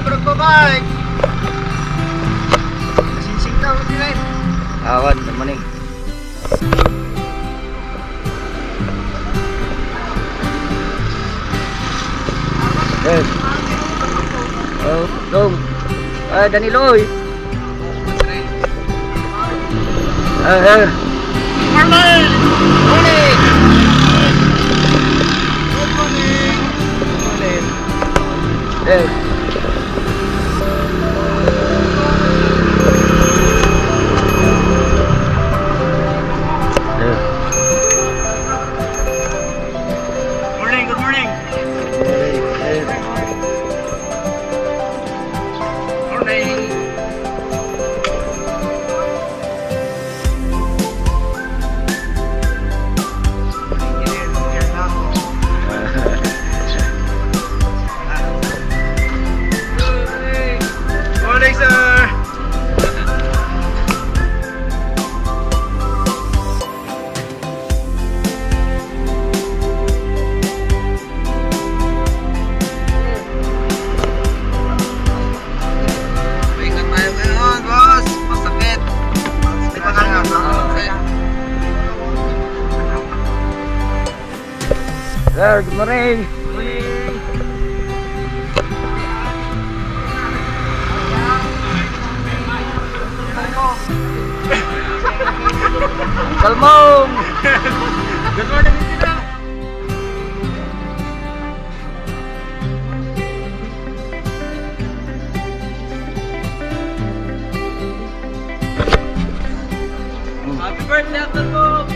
Bike! Sinsing daw sila eh. Awan naman eh. Eh. Oh, dong. Danilo eh. Morning! Morning! Good morning! Morning! Eh. Morning, good morning! Morning! Morning, sir! Ingat tayo ngayon, boss! Masakit! Di ba nga? Sir, good morning. Salmong! Good morning, Tina! Happy birthday, Uncle Bob!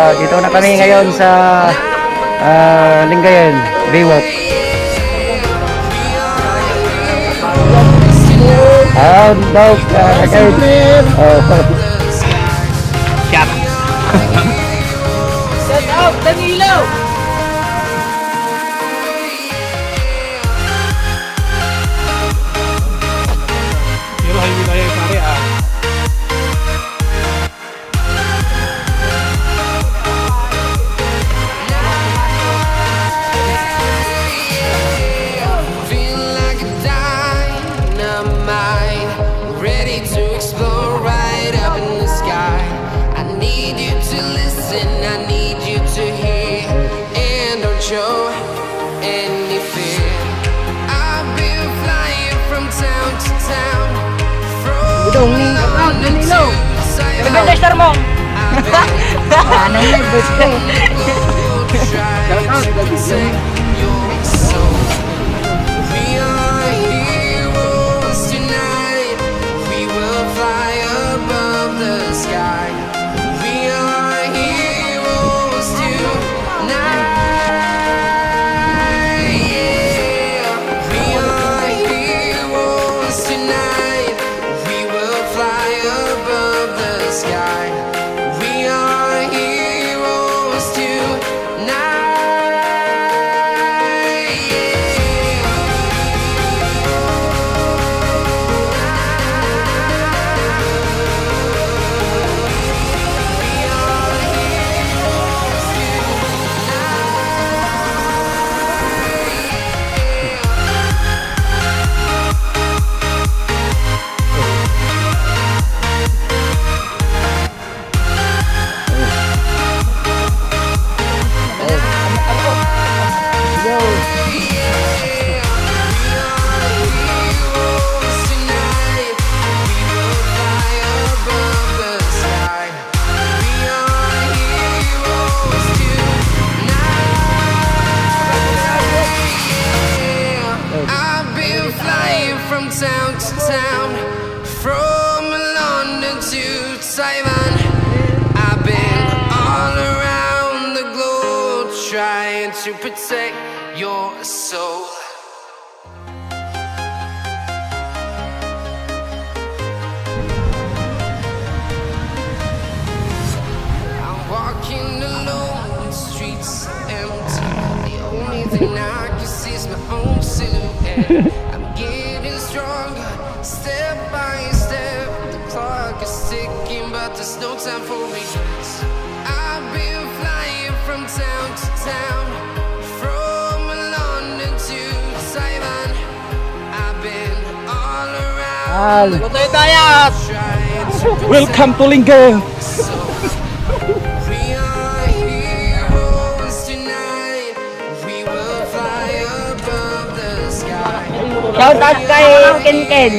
Dito na kami ngayon sa Lingayen, Baywalk. Dog, again. Shout out, Danilo! Pero hay wilayah pare ah. Feel like a dynamite, ready to explore right up in the sky. I need you to listen, I need you to hear, and don't show any fear. I've been flying from town to town, from London to Taiwan. I've been on the globe trying to protect your soul. We are heroes tonight. We will fly above the sky. We are heroes tonight. Yeah. We are heroes tonight. We will fly above the sky. We are heroes tonight. I've been flying from town to town, from London to Taiwan. I've been all around the globe trying to protect your soul. I'm walking alone, the streets are empty. The only thing I can see is my own silhouette. I'm getting stronger, step by step. The clock is ticking, but there's no time for regrets. I've been flying from town to town, from London to Taiwan. I've been all around. Welcome to Lingayen. We are heroes tonight. We will fly above the sky. Shout out kay Ken.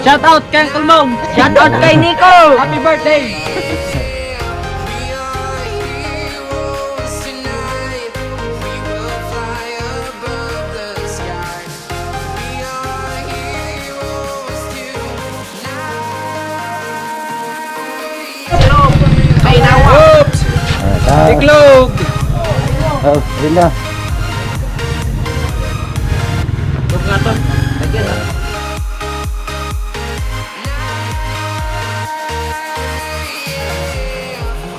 Shout out kay Kulmong. Shout out kay Nico. Happy birthday. We are heroes tonight. We will fly above the sky. We are heroes tonight. Oops. Iklog. Yun na.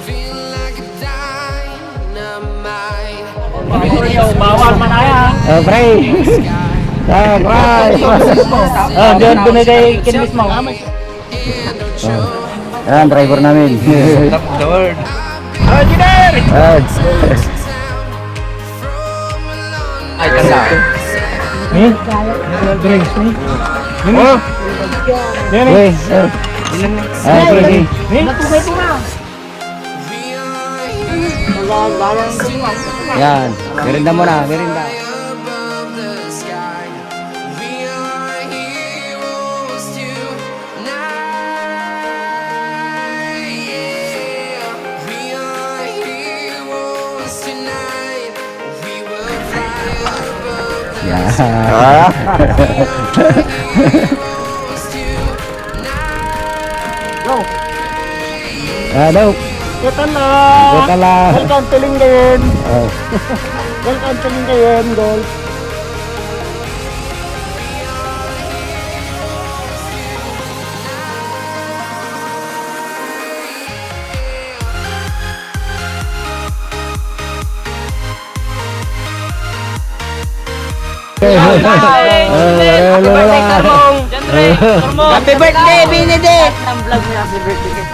Feel like a dynamite. Bawal man aya. Pre. Doon binigay Ken mismo. Yan, driver namin. The word. Ay, kanda. Drinks ni. Oh. Yan Hey, eh. sige. Natugay ko na. Yan, merinda mo na, merinda. Above the sky. We are heroes tonight. Yeah. We are heroes tonight. We will fly above the Yan. heroes tonight. Hello. Kutala. Kutala. Welcome to Lingayen. Oh. Welcome to Lingayen, guys. Happy birthday, Happy birthday, Benedict! Ang vlog niya, happy birthday.